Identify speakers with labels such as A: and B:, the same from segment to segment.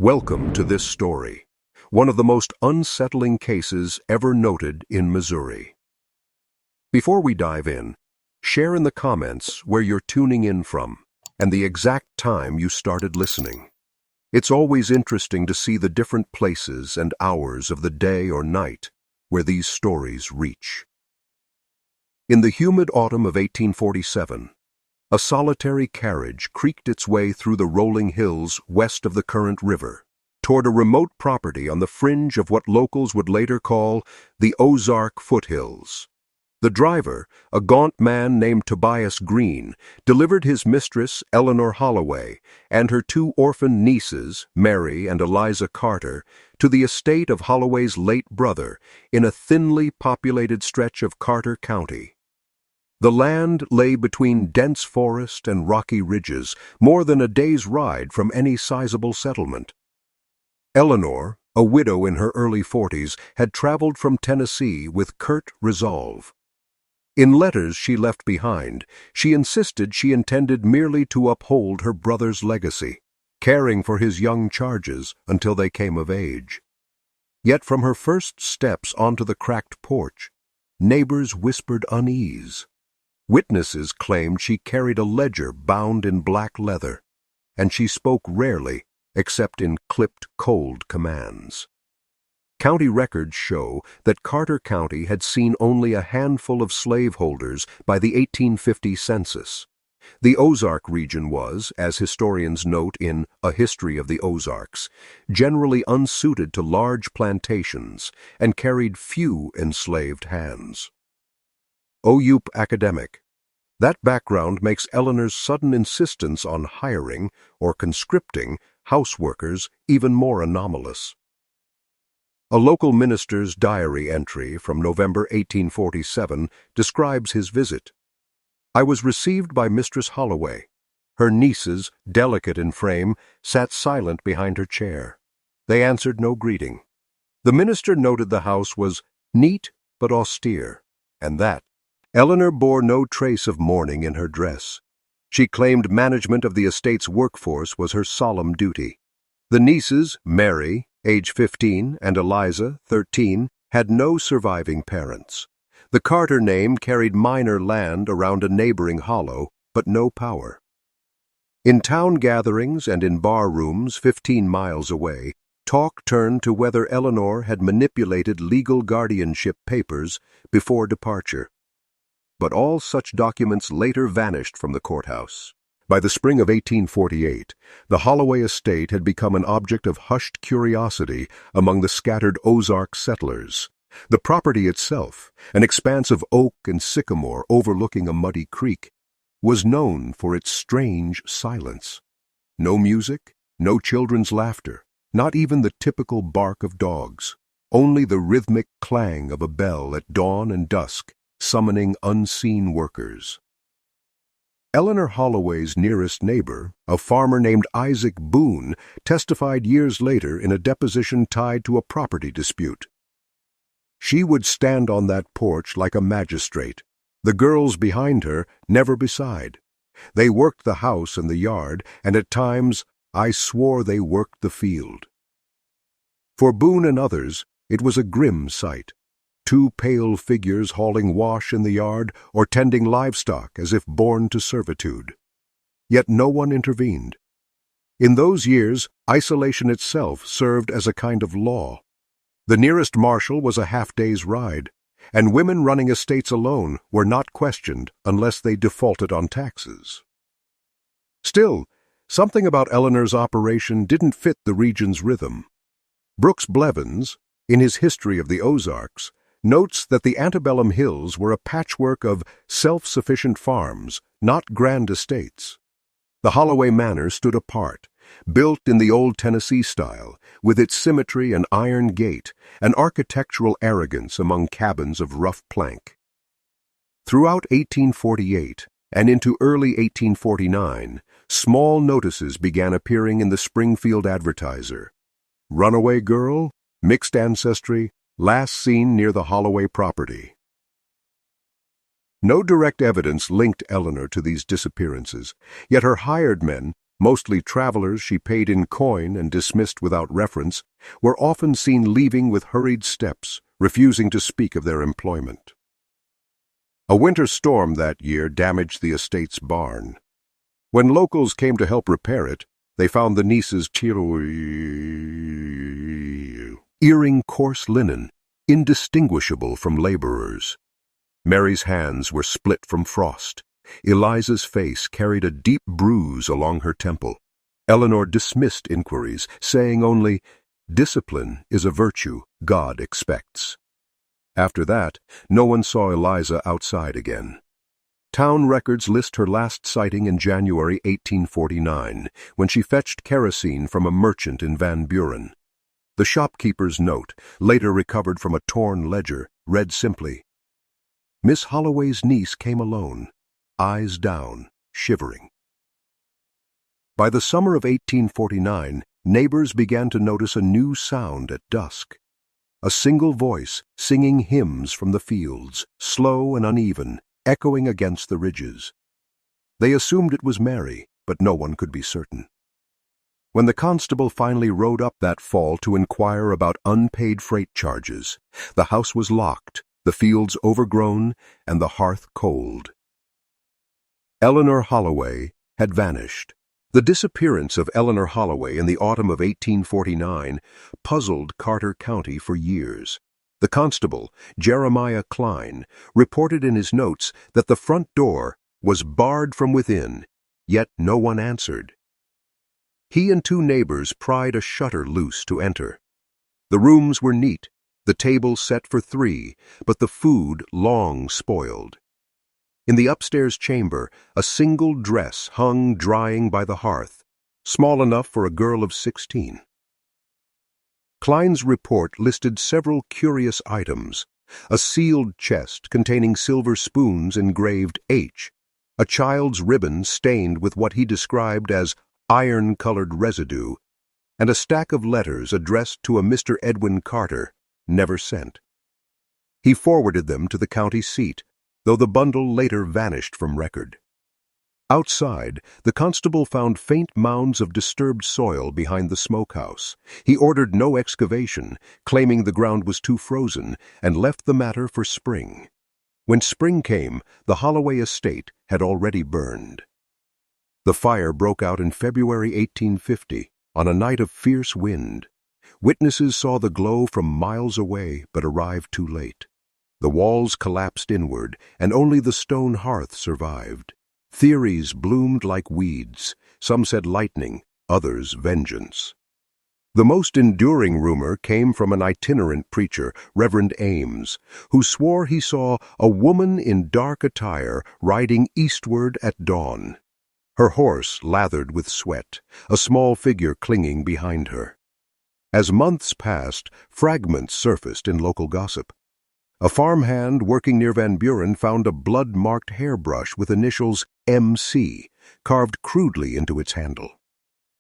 A: Welcome to this story, one of the most unsettling cases ever noted in Missouri. Before we dive in, share in the comments where you're tuning in from and the exact time you started listening. It's always interesting to see the different places and hours of the day or night where these stories reach. In the humid autumn of 1847, a solitary carriage creaked its way through the rolling hills west of the current river, toward a remote property on the fringe of what locals would later call the Ozark foothills. The driver, a gaunt man named Tobias Green, delivered his mistress, Eleanor Holloway, and her two orphaned nieces, Mary and Eliza Carter, to the estate of Holloway's late brother in a thinly populated stretch of Carter County. The land lay between dense forest and rocky ridges, more than a day's ride from any sizable settlement. Eleanor, a widow in her early 40s, had traveled from Tennessee with curt resolve. In letters she left behind, she insisted she intended merely to uphold her brother's legacy, caring for his young charges until they came of age. Yet from her first steps onto the cracked porch, neighbors whispered unease. Witnesses claimed she carried a ledger bound in black leather, and she spoke rarely except in clipped, cold commands. County records show that Carter County had seen only a handful of slaveholders by the 1850 census. The Ozark region was, as historians note in A History of the Ozarks, generally unsuited to large plantations and carried few enslaved hands. OUP academic. That background makes Eleanor's sudden insistence on hiring or conscripting houseworkers even more anomalous. A local minister's diary entry from November 1847 describes his visit. I was received by Mistress Holloway. Her nieces, delicate in frame, sat silent behind her chair. They answered no greeting. The minister noted the house was neat but austere, and that Eleanor bore no trace of mourning in her dress. She claimed management of the estate's workforce was her solemn duty. The nieces, Mary, age 15, and Eliza, 13, had no surviving parents. The Carter name carried minor land around a neighboring hollow, but no power. In town gatherings and in bar rooms 15 miles away, talk turned to whether Eleanor had manipulated legal guardianship papers before departure. But all such documents later vanished from the courthouse. By the spring of 1848, the Holloway estate had become an object of hushed curiosity among the scattered Ozark settlers. The property itself, an expanse of oak and sycamore overlooking a muddy creek, was known for its strange silence. No music, no children's laughter, not even the typical bark of dogs, only the rhythmic clang of a bell at dawn and dusk, summoning unseen workers. Eleanor Holloway's nearest neighbor, a farmer named Isaac Boone, testified years later in a deposition tied to a property dispute. She would stand on that porch like a magistrate, the girls behind her never beside. They worked the house and the yard, and at times I swore they worked the field. For Boone and others, it was a grim sight. Two pale figures hauling wash in the yard or tending livestock as if born to servitude. Yet no one intervened. In those years, isolation itself served as a kind of law. The nearest marshal was a half-day's ride, and women running estates alone were not questioned unless they defaulted on taxes. Still, something about Eleanor's operation didn't fit the region's rhythm. Brooks Blevins, in his History of the Ozarks, notes that the antebellum hills were a patchwork of self-sufficient farms, not grand estates. The Holloway Manor stood apart, built in the old Tennessee style, with its symmetry and iron gate, an architectural arrogance among cabins of rough plank. Throughout 1848 and into early 1849, small notices began appearing in the Springfield Advertiser. Runaway girl, mixed ancestry, last seen near the Holloway property. No direct evidence linked Eleanor to these disappearances, yet her hired men mostly travelers she paid in coin and dismissed without reference, were often seen leaving with hurried steps, refusing to speak of their employment. A winter storm that year damaged the estate's barn. When locals came to help repair it, they found the niece's earring coarse linen, indistinguishable from laborers. Mary's hands were split from frost. Eliza's face carried a deep bruise along her temple. Eleanor dismissed inquiries, saying only, "Discipline is a virtue God expects." After that, no one saw Eliza outside again. Town records list her last sighting in January 1849, when she fetched kerosene from a merchant in Van Buren. The shopkeeper's note, later recovered from a torn ledger, read simply, "Miss Holloway's niece came alone, eyes down, shivering." By the summer of 1849, neighbors began to notice a new sound at dusk. A single voice singing hymns from the fields, slow and uneven, echoing against the ridges. They assumed it was Mary, but no one could be certain. When the constable finally rode up that fall to inquire about unpaid freight charges, the house was locked, the fields overgrown, and the hearth cold. Eleanor Holloway had vanished. The disappearance of Eleanor Holloway in the autumn of 1849 puzzled Carter County for years. The constable, Jeremiah Klein, reported in his notes that the front door was barred from within, yet no one answered. He and two neighbors pried a shutter loose to enter. The rooms were neat, the table set for three, but the food long spoiled. In the upstairs chamber, a single dress hung drying by the hearth, small enough for a girl of 16. Klein's report listed several curious items: a sealed chest containing silver spoons engraved H, a child's ribbon stained with what he described as iron-colored residue, and a stack of letters addressed to a Mr. Edwin Carter, never sent. He forwarded them to the county seat, though the bundle later vanished from record. Outside, the constable found faint mounds of disturbed soil behind the smokehouse. He ordered no excavation, claiming the ground was too frozen, and left the matter for spring. When spring came, the Holloway estate had already burned. The fire broke out in February 1850, on a night of fierce wind. Witnesses saw the glow from miles away, but arrived too late. The walls collapsed inward, and only the stone hearth survived. Theories bloomed like weeds. Some said lightning, others vengeance. The most enduring rumor came from an itinerant preacher, Reverend Ames, who swore he saw a woman in dark attire riding eastward at dawn. Her horse lathered with sweat, a small figure clinging behind her. As months passed, fragments surfaced in local gossip. A farmhand working near Van Buren found a blood-marked hairbrush with initials MC carved crudely into its handle.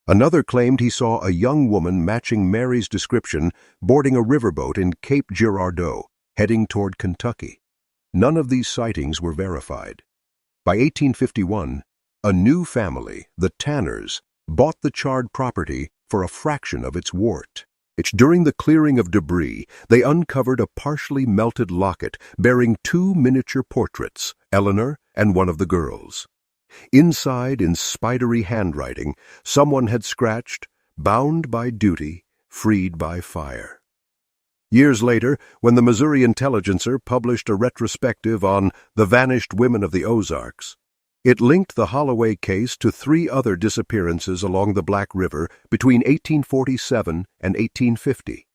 A: Another claimed he saw a young woman matching Mary's description boarding a riverboat in Cape Girardeau, heading toward Kentucky. None of these sightings were verified. By 1851, a new family, the Tanners, bought the charred property for a fraction of its worth. During the clearing of debris, they uncovered a partially melted locket bearing two miniature portraits, Eleanor and one of the girls. Inside, in spidery handwriting, someone had scratched, "Bound by duty, freed by fire." Years later, when the Missouri Intelligencer published a retrospective on the vanished women of the Ozarks, it linked the Holloway case to three other disappearances along the Black River between 1847 and 1850.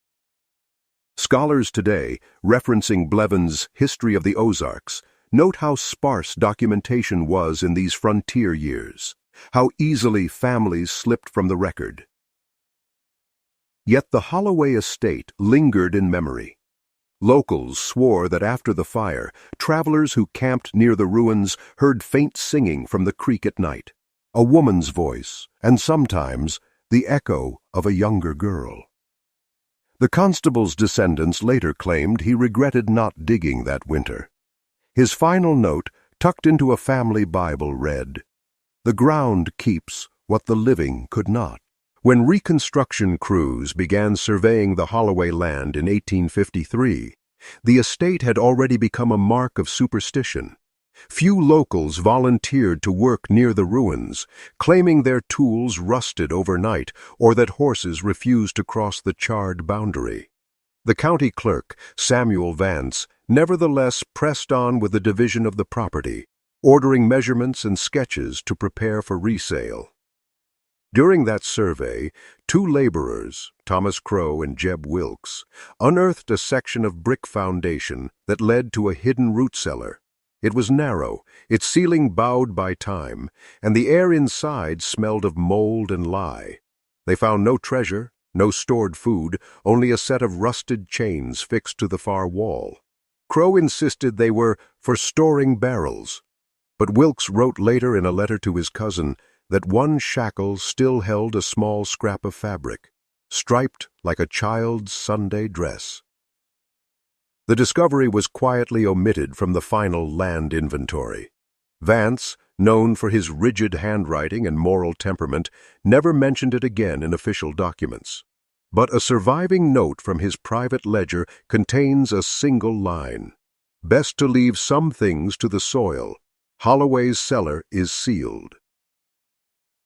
A: Scholars today, referencing Blevins' History of the Ozarks, note how sparse documentation was in these frontier years, how easily families slipped from the record. Yet the Holloway estate lingered in memory. Locals swore that after the fire, travelers who camped near the ruins heard faint singing from the creek at night, a woman's voice, and sometimes the echo of a younger girl. The constable's descendants later claimed he regretted not digging that winter. His final note, tucked into a family Bible, read, "The ground keeps what the living could not. When reconstruction crews began surveying the Holloway land in 1853, the estate had already become a mark of superstition. Few locals volunteered to work near the ruins, claiming their tools rusted overnight or that horses refused to cross the charred boundary. The county clerk, Samuel Vance, nevertheless pressed on with the division of the property, ordering measurements and sketches to prepare for resale. During that survey, two laborers, Thomas Crow and Jeb Wilkes, unearthed a section of brick foundation that led to a hidden root cellar. It was narrow, its ceiling bowed by time, and the air inside smelled of mold and lye. They found no treasure, no stored food, only a set of rusted chains fixed to the far wall. Crow insisted they were for storing barrels, but Wilkes wrote later in a letter to his cousin that one shackle still held a small scrap of fabric, striped like a child's Sunday dress. The discovery was quietly omitted from the final land inventory. Vance, known for his rigid handwriting and moral temperament, never mentioned it again in official documents. But a surviving note from his private ledger contains a single line: "Best to leave some things to the soil. Holloway's cellar is sealed."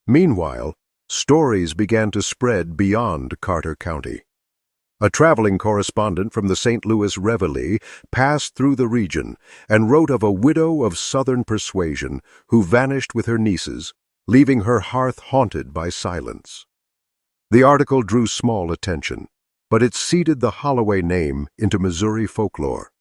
A: Meanwhile, stories began to spread beyond Carter County. A traveling correspondent from the St. Louis Reveille passed through the region and wrote of a widow of Southern persuasion who vanished with her nieces, leaving her hearth haunted by silence. The article drew small attention, but it seeded the Holloway name into Missouri folklore.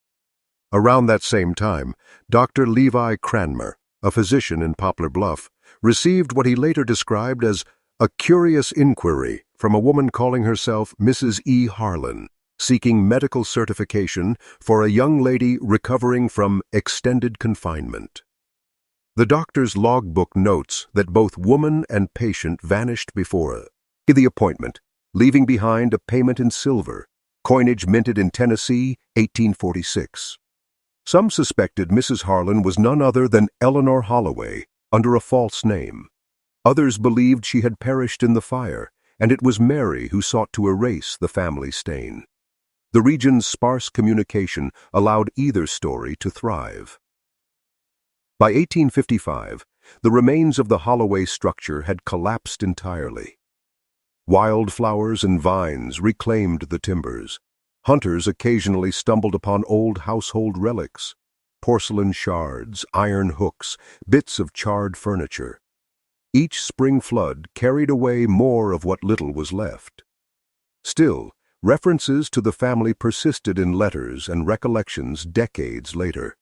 A: Around that same time, Dr. Levi Cranmer, a physician in Poplar Bluff, received what he later described as a curious inquiry from a woman calling herself Mrs. E. Harlan, seeking medical certification for a young lady recovering from extended confinement. The doctor's logbook notes that both woman and patient vanished before the appointment, leaving behind a payment in silver, coinage minted in Tennessee, 1846. Some suspected Mrs. Harlan was none other than Eleanor Holloway, under a false name. Others believed she had perished in the fire, and it was Mary who sought to erase the family stain. The region's sparse communication allowed either story to thrive. By 1855, the remains of the Holloway structure had collapsed entirely. Wildflowers and vines reclaimed the timbers. Hunters occasionally stumbled upon old household relics: porcelain shards, iron hooks, bits of charred furniture. Each spring flood carried away more of what little was left. Still, references to the family persisted in letters and recollections decades later.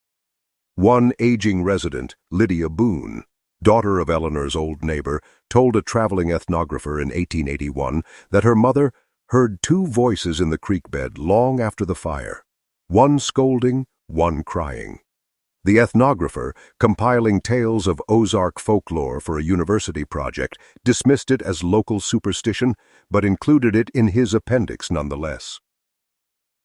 A: One aging resident, Lydia Boone, daughter of Eleanor's old neighbor, told a traveling ethnographer in 1881 that her mother heard two voices in the creek bed long after the fire, one scolding, one crying. The ethnographer, compiling tales of Ozark folklore for a university project, dismissed it as local superstition, but included it in his appendix nonetheless.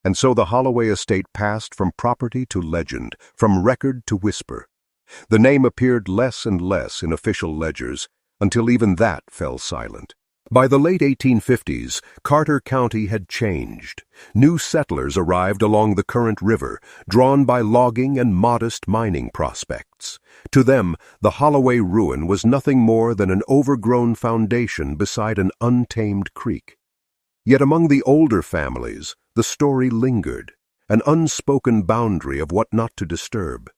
A: And so the Holloway estate passed from property to legend, from record to whisper. The name appeared less and less in official ledgers, until even that fell silent. By the late 1850s, Carter County had changed. New settlers arrived along the current river, drawn by logging and modest mining prospects. To them, the Holloway ruin was nothing more than an overgrown foundation beside an untamed creek. Yet among the older families, the story lingered, an unspoken boundary of what not to disturb.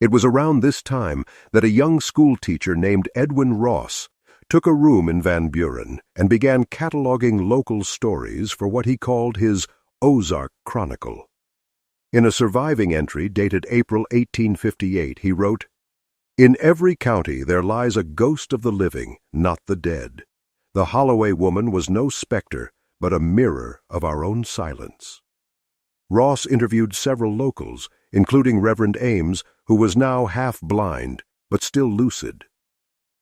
A: It was around this time that a young schoolteacher named Edwin Ross took a room in Van Buren and began cataloging local stories for what he called his Ozark Chronicle. In a surviving entry dated April 1858, he wrote, "In every county there lies a ghost of the living, not the dead. The Holloway woman was no specter, but a mirror of our own silence." Ross interviewed several locals, including Reverend Ames, who was now half-blind, but still lucid.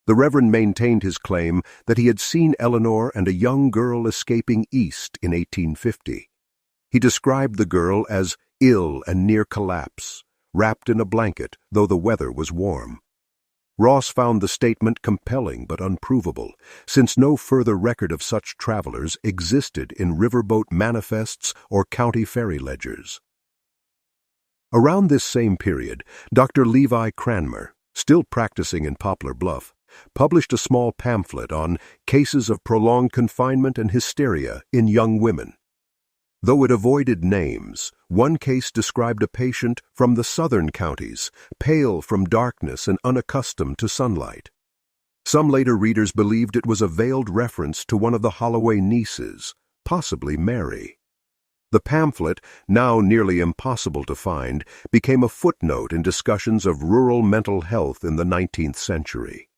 A: The Reverend maintained his claim that he had seen Eleanor and a young girl escaping east in 1850. He described the girl as ill and near collapse, wrapped in a blanket, though the weather was warm. Ross found the statement compelling but unprovable, since no further record of such travelers existed in riverboat manifests or county ferry ledgers. Around this same period, Dr. Levi Cranmer, still practicing in Poplar Bluff, published a small pamphlet on cases of prolonged confinement and hysteria in young women. Though it avoided names, one case described a patient from the southern counties, pale from darkness and unaccustomed to sunlight. Some later readers believed it was a veiled reference to one of the Holloway nieces, possibly Mary. The pamphlet, now nearly impossible to find, became a footnote in discussions of rural mental health in the 19th century.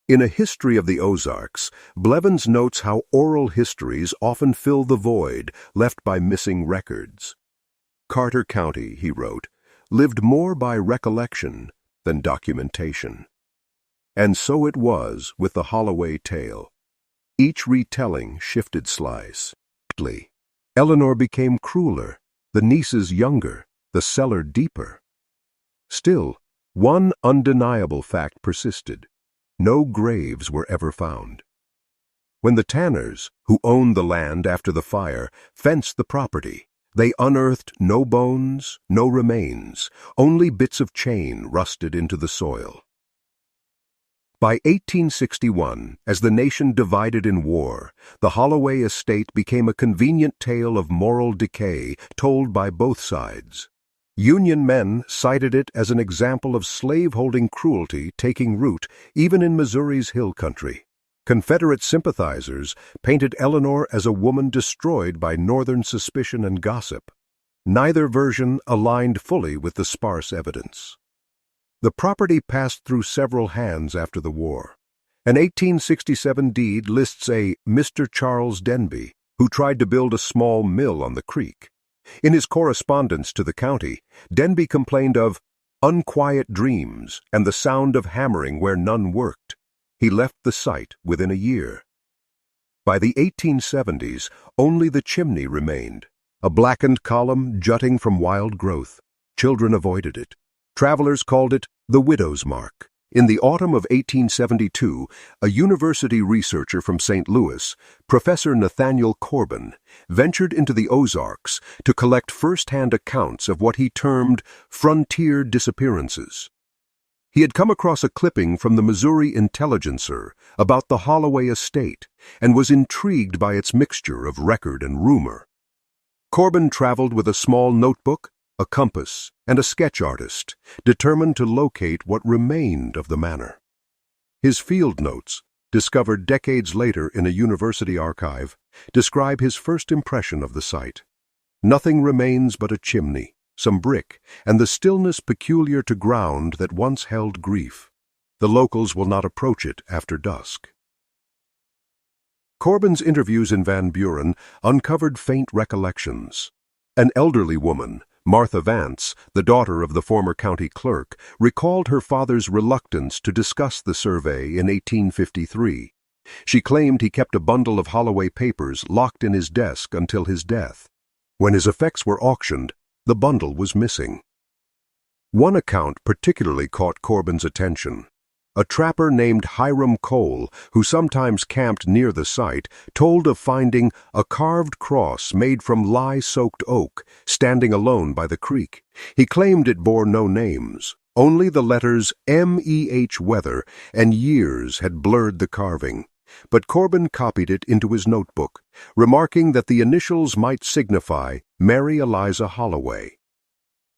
A: In A History of the Ozarks, Blevins notes how oral histories often fill the void left by missing records. Carter County, he wrote, lived more by recollection than documentation. And so it was with the Holloway tale. Each retelling shifted slice. Eleanor became crueler, the nieces younger, the cellar deeper. Still, one undeniable fact persisted. No graves were ever found. When the Tanners, who owned the land after the fire, fenced the property, they unearthed no bones, no remains, only bits of chain rusted into the soil. By 1861, as the nation divided in war, the Holloway estate became a convenient tale of moral decay told by both sides. Union men cited it as an example of slave-holding cruelty taking root even in Missouri's hill country. Confederate sympathizers painted Eleanor as a woman destroyed by Northern suspicion and gossip. Neither version aligned fully with the sparse evidence. The property passed through several hands after the war. An 1867 deed lists a Mr. Charles Denby, who tried to build a small mill on the creek. In his correspondence to the county, Denby complained of unquiet dreams and the sound of hammering where none worked. He left the site within a year. By the 1870s, only the chimney remained, a blackened column jutting from wild growth. Children avoided it. Travelers called it the widow's mark. In the autumn of 1872, a university researcher from St. Louis, Professor Nathaniel Corbin, ventured into the Ozarks to collect first-hand accounts of what he termed frontier disappearances. He had come across a clipping from the Missouri Intelligencer about the Holloway estate and was intrigued by its mixture of record and rumor. Corbin traveled with a small notebook, a compass, and a sketch artist, determined to locate what remained of the manor. His field notes, discovered decades later in a university archive, describe his first impression of the site. Nothing remains but a chimney, some brick, and the stillness peculiar to ground that once held grief. The locals will not approach it after dusk. Corbin's interviews in Van Buren uncovered faint recollections. An elderly woman, Martha Vance, the daughter of the former county clerk, recalled her father's reluctance to discuss the survey in 1853. She claimed he kept a bundle of Holloway papers locked in his desk until his death. When his effects were auctioned, the bundle was missing. One account particularly caught Corbin's attention. A trapper named Hiram Cole, who sometimes camped near the site, told of finding a carved cross made from lye-soaked oak standing alone by the creek. He claimed it bore no names. Only the letters M.E.H. Weather and years had blurred the carving. But Corbin copied it into his notebook, remarking that the initials might signify Mary Eliza Holloway.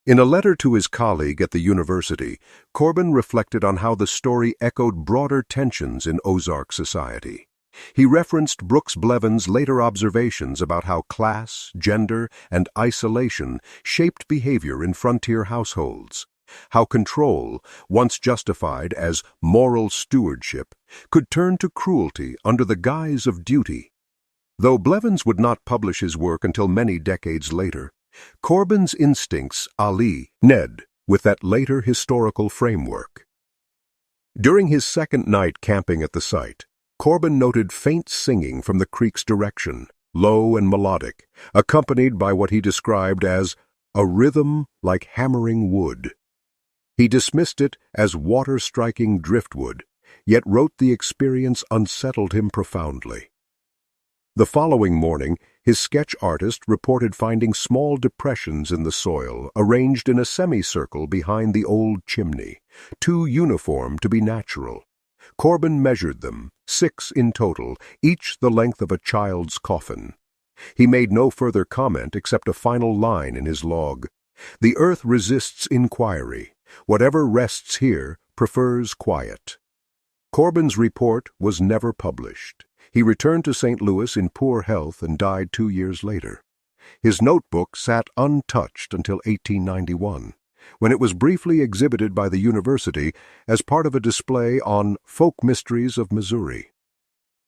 A: In a letter to his colleague at the university, Corbin reflected on how the story echoed broader tensions in Ozark society. He referenced Brooks Blevins' later observations about how class, gender, and isolation shaped behavior in frontier households, how control, once justified as moral stewardship, could turn to cruelty under the guise of duty. Though Blevins would not publish his work until many decades later, Corbin's instincts Ned with that later historical framework. During his second night camping at the site, Corbin noted faint singing from the creek's direction, low and melodic, accompanied by what he described as a rhythm like hammering wood. He dismissed it as water-striking driftwood, yet wrote the experience unsettled him profoundly. The following morning, his sketch artist reported finding small depressions in the soil arranged in a semicircle behind the old chimney, too uniform to be natural. Corbin measured them, 6 in total, each the length of a child's coffin. He made no further comment except a final line in his log. "The earth resists inquiry. Whatever rests here prefers quiet." Corbin's report was never published. He returned to St. Louis in poor health and died 2 years later. His notebook sat untouched until 1891, when it was briefly exhibited by the university as part of a display on folk mysteries of Missouri.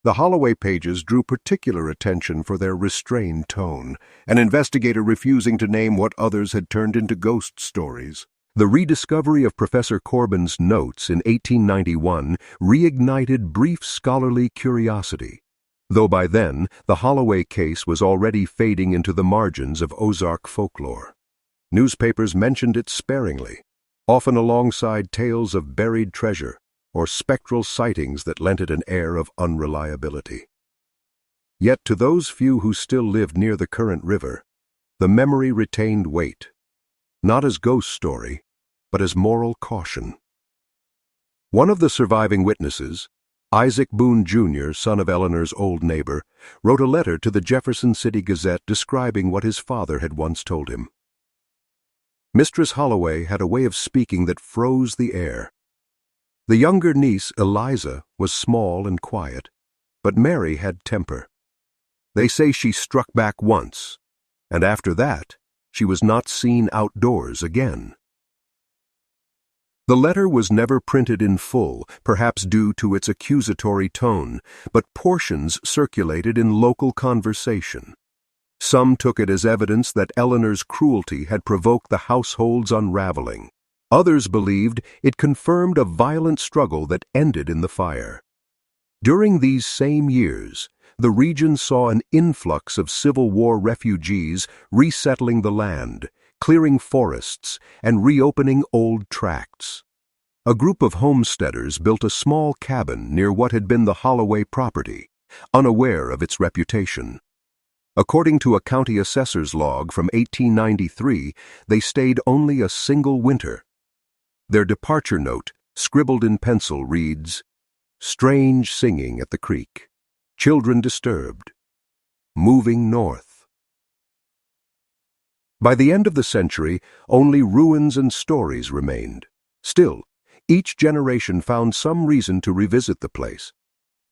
A: The Holloway pages drew particular attention for their restrained tone, an investigator refusing to name what others had turned into ghost stories. The rediscovery of Professor Corbin's notes in 1891 reignited brief scholarly curiosity, though by then the Holloway case was already fading into the margins of Ozark folklore. Newspapers mentioned it sparingly, often alongside tales of buried treasure or spectral sightings that lent it an air of unreliability. Yet to those few who still lived near the current river, the memory retained weight, not as ghost story, but as moral caution. One of the surviving witnesses, Isaac Boone Jr., son of Eleanor's old neighbor, wrote a letter to the Jefferson City Gazette describing what his father had once told him. Mistress Holloway had a way of speaking that froze the air. The younger niece, Eliza, was small and quiet, but Mary had temper. They say she struck back once, and after that, she was not seen outdoors again. The letter was never printed in full, perhaps due to its accusatory tone, but portions circulated in local conversation. Some took it as evidence that Eleanor's cruelty had provoked the household's unraveling. Others believed it confirmed a violent struggle that ended in the fire. During these same years, the region saw an influx of Civil War refugees resettling the land, clearing forests, and reopening old tracts. A group of homesteaders built a small cabin near what had been the Holloway property, unaware of its reputation. According to a county assessor's log from 1893, they stayed only a single winter. Their departure note, scribbled in pencil, reads, "Strange singing at the creek. Children disturbed. Moving north." By the end of the century, only ruins and stories remained. Still, each generation found some reason to revisit the place.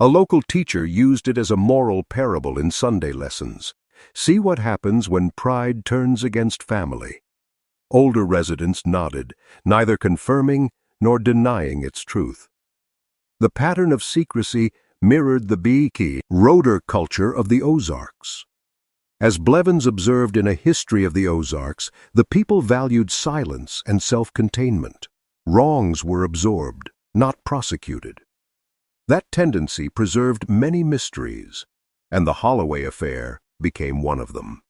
A: A local teacher used it as a moral parable in Sunday lessons. See what happens when pride turns against family. Older residents nodded, neither confirming nor denying its truth. The pattern of secrecy mirrored the roader culture of the Ozarks. As Blevins observed in A History of the Ozarks, the people valued silence and self-containment. Wrongs were absorbed, not prosecuted. That tendency preserved many mysteries, and the Holloway affair became one of them.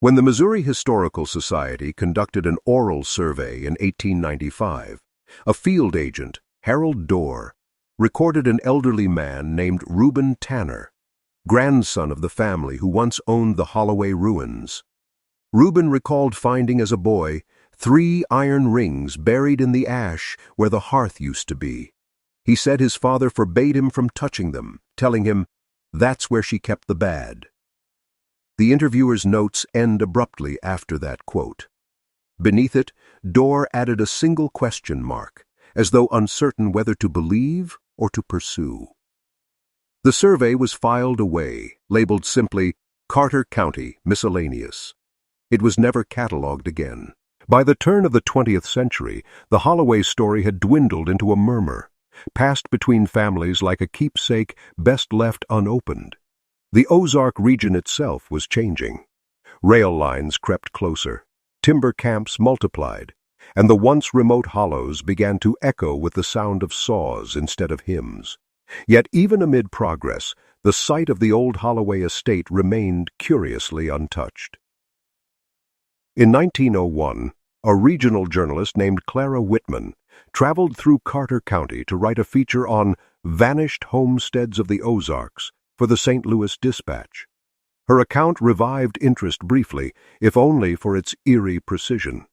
A: When the Missouri Historical Society conducted an oral survey in 1895, a field agent, Harold Dorr, recorded an elderly man named Reuben Tanner, grandson of the family who once owned the Holloway ruins. Reuben recalled finding as a boy 3 iron rings buried in the ash where the hearth used to be. He said his father forbade him from touching them, telling him, "That's where she kept the bad." The interviewer's notes end abruptly after that quote. Beneath it, Dorr added a single question mark, as though uncertain whether to believe or to pursue. The survey was filed away, labeled simply Carter County Miscellaneous. It was never catalogued again. By the turn of the 20th century, the Holloway story had dwindled into a murmur, passed between families like a keepsake best left unopened. The Ozark region itself was changing. Rail lines crept closer, timber camps multiplied, and the once remote hollows began to echo with the sound of saws instead of hymns. Yet even amid progress, the site of the old Holloway estate remained curiously untouched. In 1901, A regional journalist named Clara Whitman traveled through Carter County to write a feature on vanished homesteads of the Ozarks for the St. Louis Dispatch. Her account revived interest briefly, if only for its eerie precision.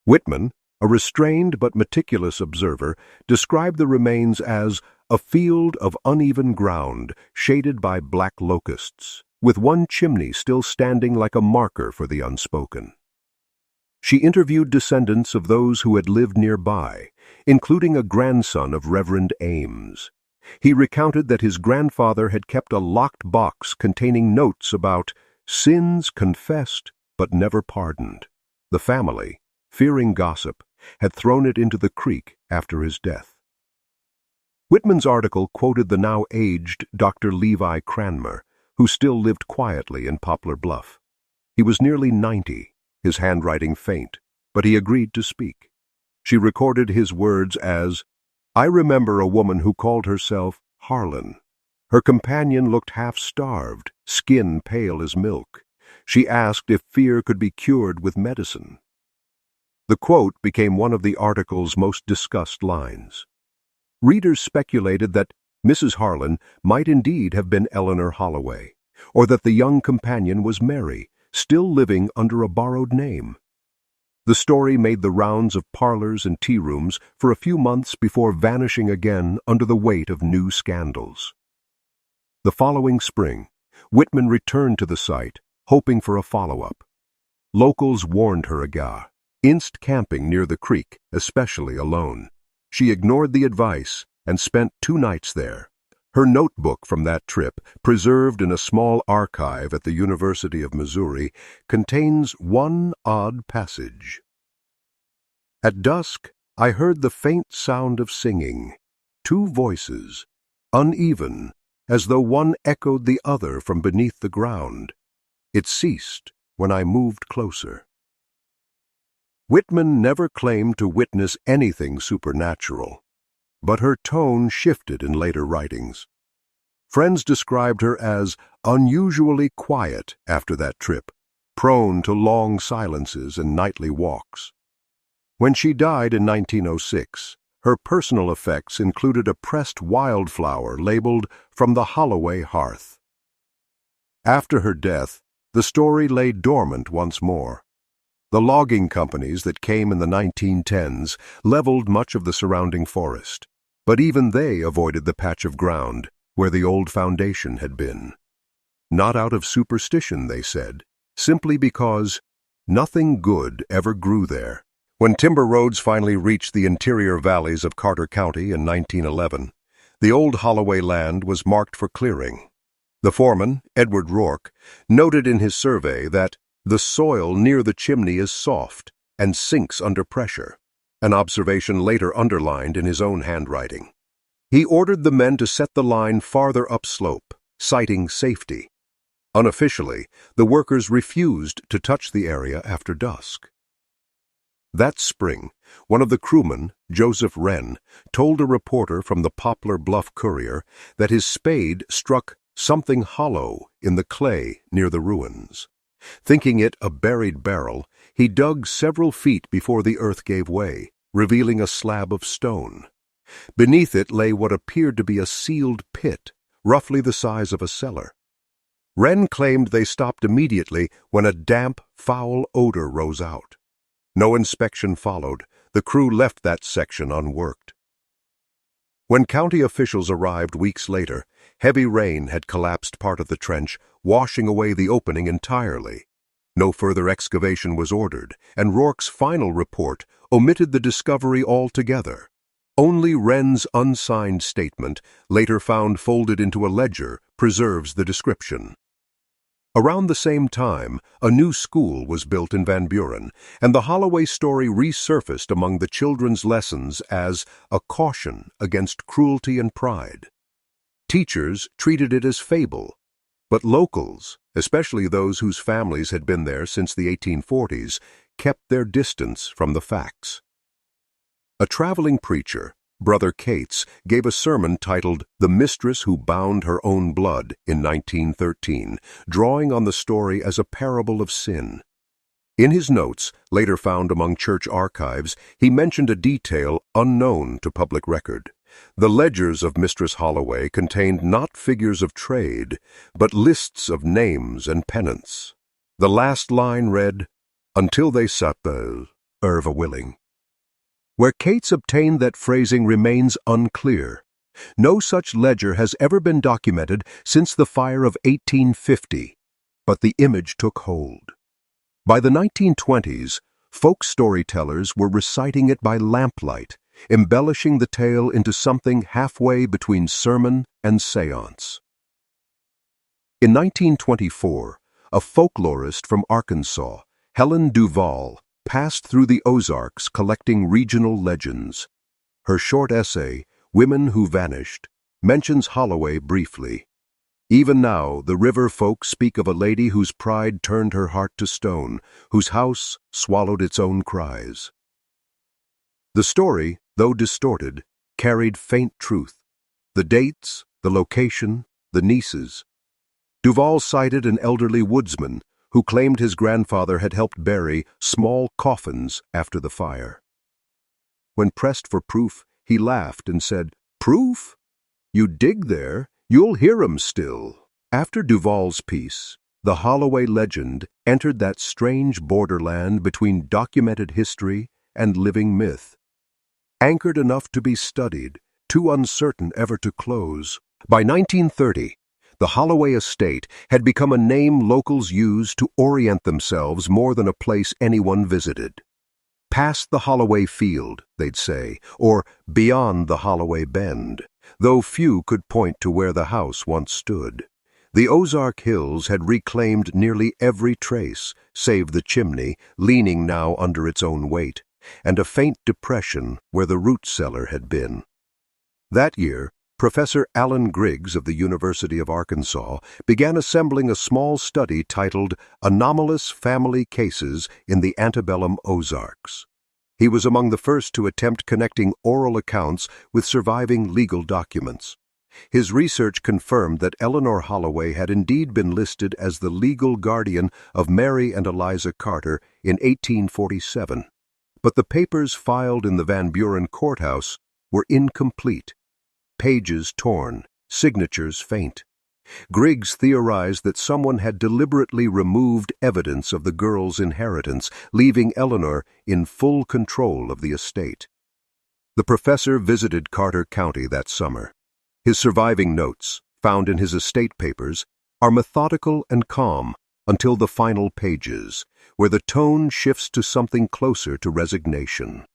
A: Whitman, a restrained but meticulous observer, described the remains as a field of uneven ground shaded by black locusts, with one chimney still standing like a marker for the unspoken. She interviewed descendants of those who had lived nearby, including a grandson of Reverend Ames. He recounted that his grandfather had kept a locked box containing notes about sins confessed but never pardoned. The family, fearing gossip, had thrown it into the creek after his death. Whitman's article quoted the now aged Dr. Levi Cranmer, who still lived quietly in Poplar Bluff. He was nearly 90, his handwriting faint, but he agreed to speak. She recorded his words as, "I remember a woman who called herself Harlan. Her companion looked half-starved, skin pale as milk. She asked if fear could be cured with medicine." The quote became one of the article's most discussed lines. Readers speculated that Mrs. Harlan might indeed have been Eleanor Holloway, or that the young companion was Mary, still living under a borrowed name. The story made the rounds of parlors and tea rooms for a few months before vanishing again under the weight of new scandals. The following spring, Whitman returned to the site, hoping for a follow-up. Locals warned her against camping near the creek, especially alone. She ignored the advice and spent 2 nights there. Her notebook from that trip, preserved in a small archive at the University of Missouri, contains one odd passage. "At dusk, I heard the faint sound of singing, 2 voices, uneven, as though one echoed the other from beneath the ground. It ceased when I moved closer." Whitman never claimed to witness anything supernatural, but her tone shifted in later writings. Friends described her as unusually quiet after that trip, prone to long silences and nightly walks. When she died in 1906, her personal effects included a pressed wildflower labeled "From the Holloway Hearth." After her death, the story lay dormant once more. The logging companies that came in the 1910s leveled much of the surrounding forest, but even they avoided the patch of ground where the old foundation had been. Not out of superstition, they said, simply because nothing good ever grew there. When timber roads finally reached the interior valleys of Carter County in 1911, the old Holloway land was marked for clearing. The foreman, Edward Rourke, noted in his survey that the soil near the chimney is soft and sinks under pressure, an observation later underlined in his own handwriting. He ordered the men to set the line farther upslope, citing safety. Unofficially, the workers refused to touch the area after dusk. That spring, one of the crewmen, Joseph Wren, told a reporter from the Poplar Bluff Courier that his spade struck something hollow in the clay near the ruins. Thinking it a buried barrel, he dug several feet before the earth gave way, revealing a slab of stone. Beneath it lay what appeared to be a sealed pit, roughly the size of a cellar. Wren claimed they stopped immediately when a damp, foul odor rose out. No inspection followed. The crew left that section unworked. When county officials arrived weeks later, heavy rain had collapsed part of the trench, washing away the opening entirely. No further excavation was ordered, and Rourke's final report omitted the discovery altogether. Only Wren's unsigned statement, later found folded into a ledger, preserves the description. Around the same time, a new school was built in Van Buren, and the Holloway story resurfaced among the children's lessons as a caution against cruelty and pride. Teachers treated it as fable, but locals, especially those whose families had been there since the 1840s, kept their distance from the facts. A traveling preacher, Brother Cates, gave a sermon titled "The Mistress Who Bound Her Own Blood" in 1913, drawing on the story as a parable of sin. In his notes, later found among church archives, he mentioned a detail unknown to public record. The ledgers of Mistress Holloway contained not figures of trade, but lists of names and pennants. The last line read, "Until they s'appelle, Irva Willing." Where Cates obtained that phrasing remains unclear. No such ledger has ever been documented since the fire of 1850, but the image took hold. By the 1920s, folk storytellers were reciting it by lamplight, embellishing the tale into something halfway between sermon and seance. In 1924, a folklorist from Arkansas, Helen Duval, passed through the Ozarks collecting regional legends. Her short essay, Women Who Vanished, mentions Holloway briefly. Even now, the river folk speak of a lady whose pride turned her heart to stone, whose house swallowed its own cries. The story, though distorted, carried faint truth. The dates, the location, the nieces. Duval cited an elderly woodsman who claimed his grandfather had helped bury small coffins after the fire. When pressed for proof, he laughed and said, "Proof? You dig there, you'll hear 'em still." After Duval's piece, the Holloway legend entered that strange borderland between documented history and living myth. Anchored enough to be studied, too uncertain ever to close, by 1930, the Holloway estate had become a name locals used to orient themselves more than a place anyone visited. Past the Holloway field, they'd say, or beyond the Holloway bend, though few could point to where the house once stood. The Ozark Hills had reclaimed nearly every trace, save the chimney, leaning now under its own weight, and a faint depression where the root cellar had been. That year, Professor Alan Griggs of the University of Arkansas began assembling a small study titled Anomalous Family Cases in the Antebellum Ozarks. He was among the first to attempt connecting oral accounts with surviving legal documents. His research confirmed that Eleanor Holloway had indeed been listed as the legal guardian of Mary and Eliza Carter in 1847, but the papers filed in the Van Buren courthouse were incomplete. Pages torn, signatures faint. Griggs theorized that someone had deliberately removed evidence of the girl's inheritance, leaving Eleanor in full control of the estate. The professor visited Carter County that summer. His surviving notes, found in his estate papers, are methodical and calm until the final pages, where the tone shifts to something closer to resignation.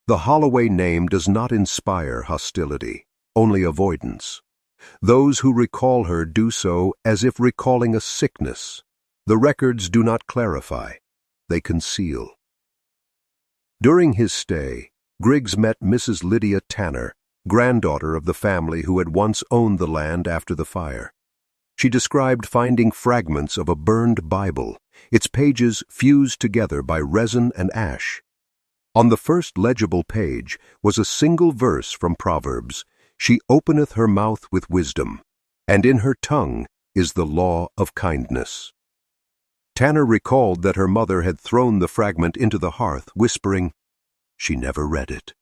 A: The Holloway name does not inspire hostility, only avoidance. Those who recall her do so as if recalling a sickness. The records do not clarify, they conceal. During his stay, Griggs met Mrs. Lydia Tanner, granddaughter of the family who had once owned the land after the fire. She described finding fragments of a burned Bible, its pages fused together by resin and ash. On the first legible page was a single verse from Proverbs, "She openeth her mouth with wisdom, and in her tongue is the law of kindness." Tanner recalled that her mother had thrown the fragment into the hearth, whispering, "She never read it."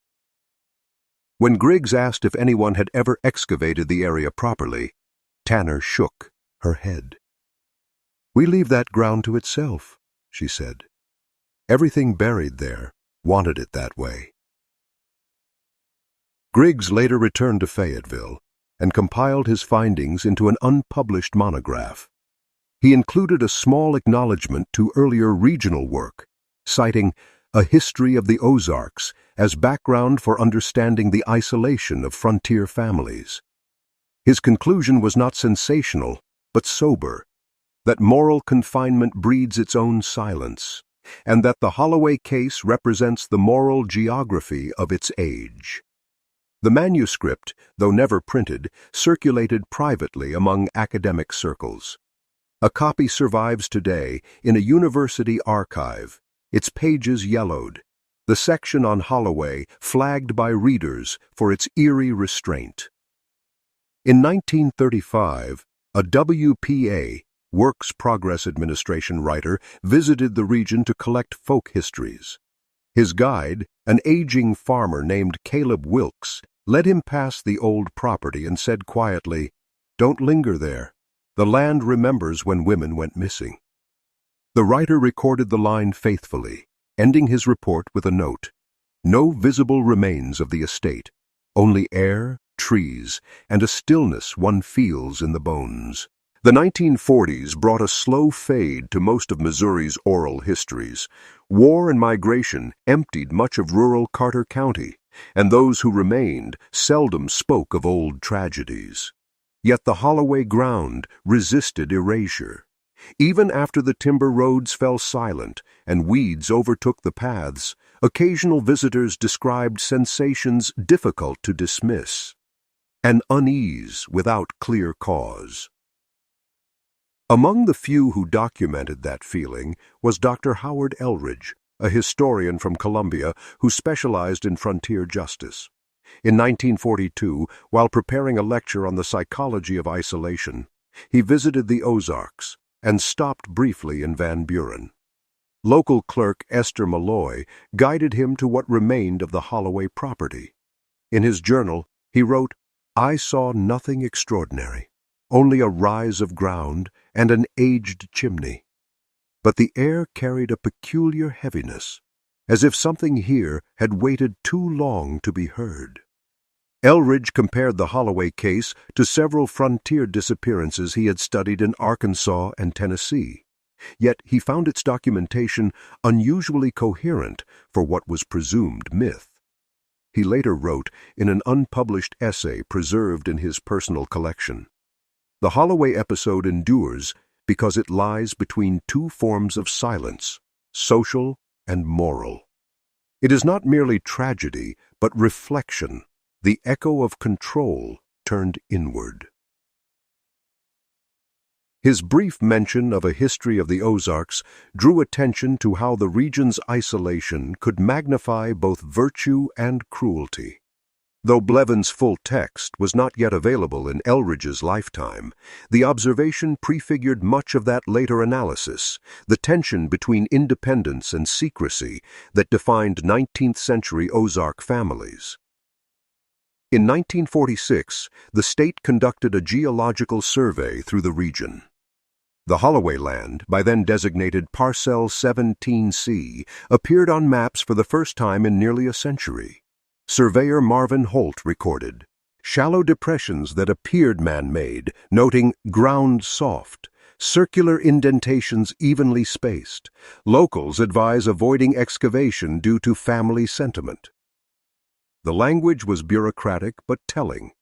A: When Griggs asked if anyone had ever excavated the area properly, Tanner shook her head. "We leave that ground to itself," she said. "Everything buried there wanted it that way." Griggs later returned to Fayetteville and compiled his findings into an unpublished monograph. He included a small acknowledgement to earlier regional work, citing A History of the Ozarks as background for understanding the isolation of frontier families. His conclusion was not sensational, but sober, that moral confinement breeds its own silence, and that the Holloway case represents the moral geography of its age. The manuscript, though never printed, circulated privately among academic circles. A copy survives today in a university archive, its pages yellowed, the section on Holloway flagged by readers for its eerie restraint. In 1935, a WPA, Works Progress Administration writer, visited the region to collect folk histories. His guide, an aging farmer named Caleb Wilkes, led him past the old property and said quietly, "Don't linger there. The land remembers when women went missing." The writer recorded the line faithfully, ending his report with a note. No visible remains of the estate, only air, trees, and a stillness one feels in the bones. The 1940s brought a slow fade to most of Missouri's oral histories. War and migration emptied much of rural Carter County, and those who remained seldom spoke of old tragedies. Yet the Holloway ground resisted erasure. Even after the timber roads fell silent and weeds overtook the paths, occasional visitors described sensations difficult to dismiss. An unease without clear cause. Among the few who documented that feeling was Dr. Howard Eldridge, a historian from Columbia who specialized in frontier justice. In 1942, while preparing a lecture on the psychology of isolation, he visited the Ozarks and stopped briefly in Van Buren. Local clerk Esther Malloy guided him to what remained of the Holloway property. In his journal, he wrote, "I saw nothing extraordinary, only a rise of ground and an aged chimney. But the air carried a peculiar heaviness, as if something here had waited too long to be heard." Eldridge compared the Holloway case to several frontier disappearances he had studied in Arkansas and Tennessee, yet he found its documentation unusually coherent for what was presumed myth. He later wrote in an unpublished essay preserved in his personal collection, "The Holloway episode endures because it lies between two forms of silence, social and moral. It is not merely tragedy, but reflection, the echo of control turned inward." His brief mention of a history of the Ozarks drew attention to how the region's isolation could magnify both virtue and cruelty. Though Blevins' full text was not yet available in Eldridge's lifetime, the observation prefigured much of that later analysis, the tension between independence and secrecy that defined 19th-century Ozark families. In 1946, the state conducted a geological survey through the region. The Holloway land, by then designated Parcel 17C, appeared on maps for the first time in nearly a century. Surveyor Marvin Holt recorded shallow depressions that appeared man-made, noting ground soft, circular indentations evenly spaced. Locals advise avoiding excavation due to family sentiment. The language was bureaucratic but telling.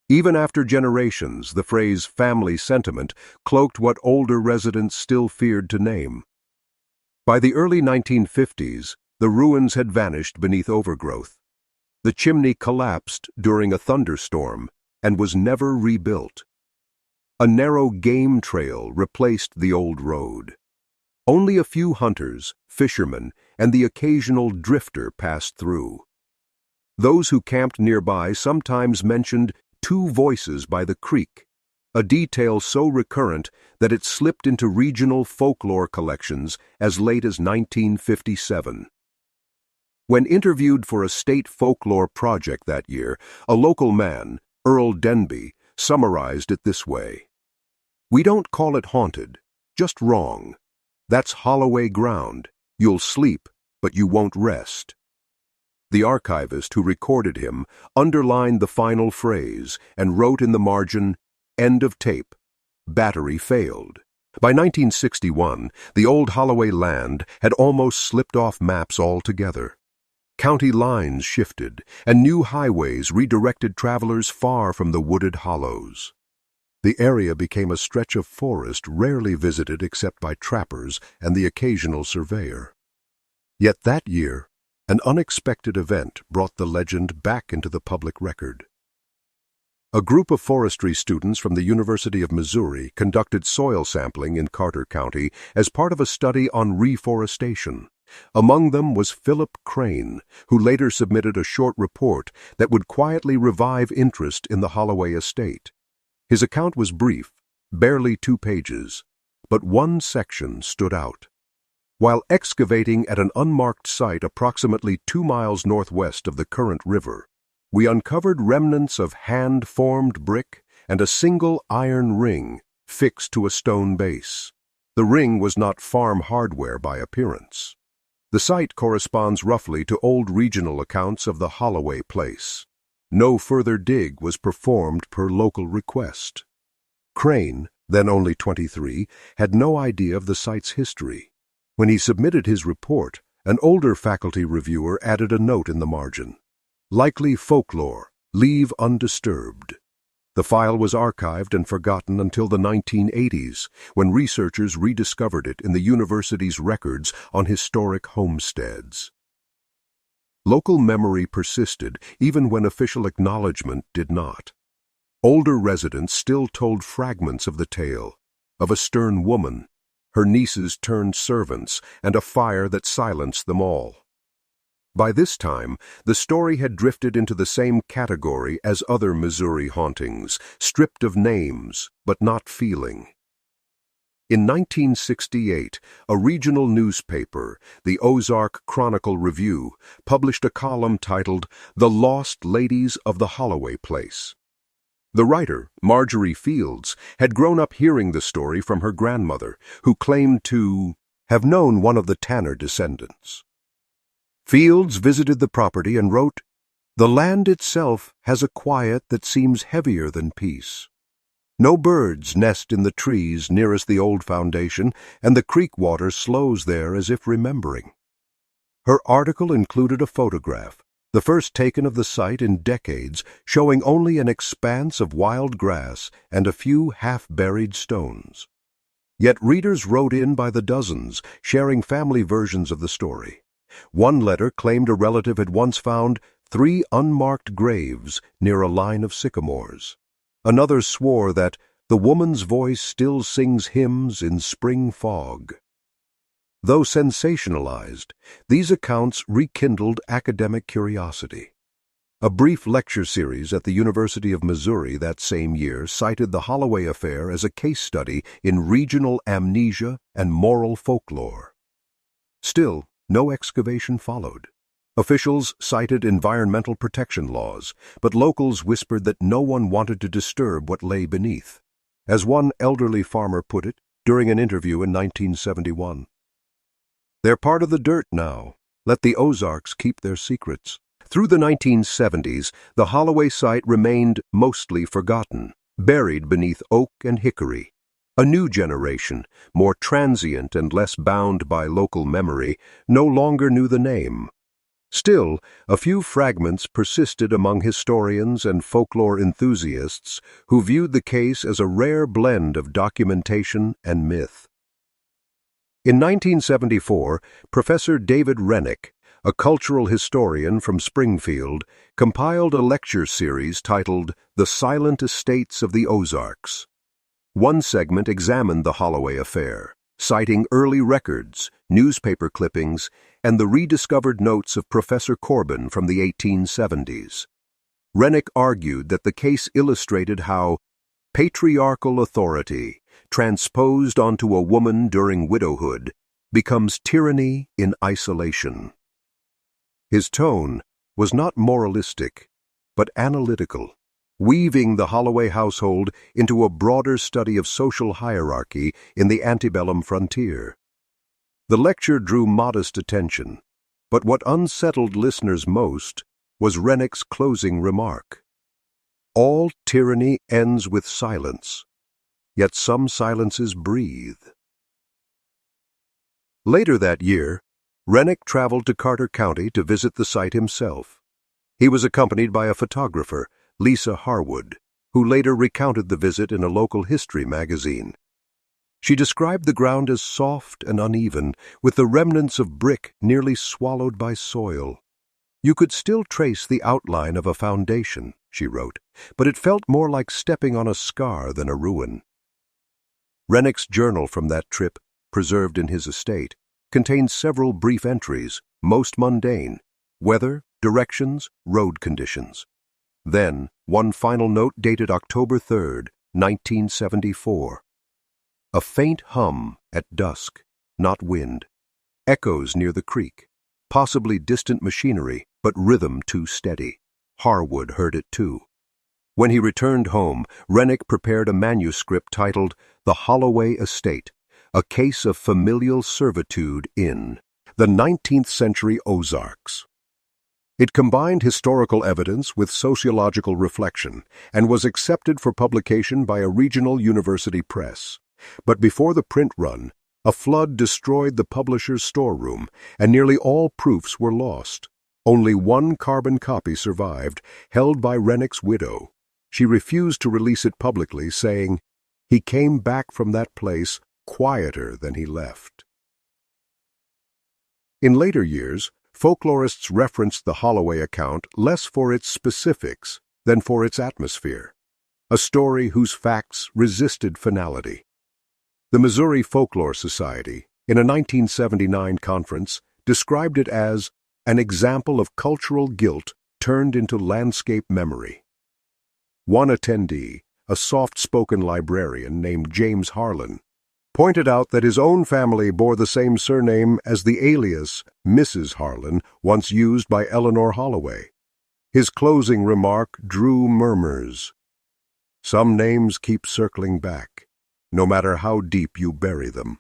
A: Even after generations, the phrase family sentiment cloaked what older residents still feared to name. By the early 1950s, the ruins had vanished beneath overgrowth. The chimney collapsed during a thunderstorm and was never rebuilt. A narrow game trail replaced the old road. Only a few hunters, fishermen, and the occasional drifter passed through. Those who camped nearby sometimes mentioned two voices by the creek, a detail so recurrent that it slipped into regional folklore collections as late as 1957. When interviewed for a state folklore project that year, a local man, Earl Denby, summarized it this way: "We don't call it haunted, just wrong. That's Holloway ground. You'll sleep, but you won't rest." The archivist who recorded him underlined the final phrase and wrote in the margin, "End of tape. Battery failed." By 1961, the old Holloway land had almost slipped off maps altogether. County lines shifted, and new highways redirected travelers far from the wooded hollows. The area became a stretch of forest rarely visited except by trappers and the occasional surveyor. Yet that year, an unexpected event brought the legend back into the public record. A group of forestry students from the University of Missouri conducted soil sampling in Carter County as part of a study on reforestation. Among them was Philip Crane, who later submitted a short report that would quietly revive interest in the Holloway estate. His account was brief, barely 2 pages, but one section stood out. While excavating at an unmarked site approximately 2 miles northwest of the current river, we uncovered remnants of hand-formed brick and a single iron ring fixed to a stone base. The ring was not farm hardware by appearance. The site corresponds roughly to old regional accounts of the Holloway place. No further dig was performed per local request. Crane, then only 23, had no idea of the site's history. When he submitted his report, an older faculty reviewer added a note in the margin. Likely folklore, leave undisturbed. The file was archived and forgotten until the 1980s, when researchers rediscovered it in the university's records on historic homesteads. Local memory persisted even when official acknowledgement did not. Older residents still told fragments of the tale, of a stern woman, her nieces turned servants, and a fire that silenced them all. By this time, the story had drifted into the same category as other Missouri hauntings, stripped of names, but not feeling. In 1968, a regional newspaper, the Ozark Chronicle-Review, published a column titled "The Lost Ladies of the Holloway Place." The writer, Marjorie Fields, had grown up hearing the story from her grandmother, who claimed to have known one of the Tanner descendants. Fields visited the property and wrote, "The land itself has a quiet that seems heavier than peace. No birds nest in the trees nearest the old foundation, and the creek water slows there as if remembering." Her article included a photograph, the first taken of the site in decades, showing only an expanse of wild grass and a few half-buried stones. Yet readers wrote in by the dozens, sharing family versions of the story. One letter claimed a relative had once found 3 unmarked graves near a line of sycamores. Another swore that the woman's voice still sings hymns in spring fog. Though sensationalized, these accounts rekindled academic curiosity. A brief lecture series at the University of Missouri that same year cited the Holloway affair as a case study in regional amnesia and moral folklore. Still, no excavation followed. Officials cited environmental protection laws, but locals whispered that no one wanted to disturb what lay beneath. As one elderly farmer put it during an interview in 1971, "They're part of the dirt now. Let the Ozarks keep their secrets." Through the 1970s, the Holloway site remained mostly forgotten, buried beneath oak and hickory. A new generation, more transient and less bound by local memory, no longer knew the name. Still, a few fragments persisted among historians and folklore enthusiasts who viewed the case as a rare blend of documentation and myth. In 1974, Professor David Rennick, a cultural historian from Springfield, compiled a lecture series titled "The Silent Estates of the Ozarks." One segment examined the Holloway affair, citing early records, newspaper clippings, and the rediscovered notes of Professor Corbin from the 1870s. Rennick argued that the case illustrated how patriarchal authority, transposed onto a woman during widowhood, becomes tyranny in isolation. His tone was not moralistic, but analytical, weaving the Holloway household into a broader study of social hierarchy in the antebellum frontier. The lecture drew modest attention, but what unsettled listeners most was Rennick's closing remark. All tyranny ends with silence, yet some silences breathe. Later that year, Rennick traveled to Carter County to visit the site himself. He was accompanied by a photographer, Lisa Harwood, who later recounted the visit in a local history magazine. She described the ground as soft and uneven, with the remnants of brick nearly swallowed by soil. "You could still trace the outline of a foundation," she wrote, "but it felt more like stepping on a scar than a ruin." Rennick's journal from that trip, preserved in his estate, contains several brief entries, most mundane: weather, directions, road conditions. Then, one final note dated October 3, 1974. A faint hum at dusk, not wind. Echoes near the creek. Possibly distant machinery, but rhythm too steady. Harwood heard it too. When he returned home, Rennick prepared a manuscript titled The Holloway Estate, a case of familial servitude in the 19th century Ozarks. It combined historical evidence with sociological reflection and was accepted for publication by a regional university press. But before the print run, a flood destroyed the publisher's storeroom, and nearly all proofs were lost. Only one carbon copy survived, held by Rennick's widow. She refused to release it publicly, saying, "He came back from that place quieter than he left." In later years, folklorists referenced the Holloway account less for its specifics than for its atmosphere, a story whose facts resisted finality. The Missouri Folklore Society, in a 1979 conference, described it as an example of cultural guilt turned into landscape memory. One attendee, a soft-spoken librarian named James Harlan, pointed out that his own family bore the same surname as the alias Mrs. Harlan once used by Eleanor Holloway. His closing remark drew murmurs. Some names keep circling back, no matter how deep you bury them.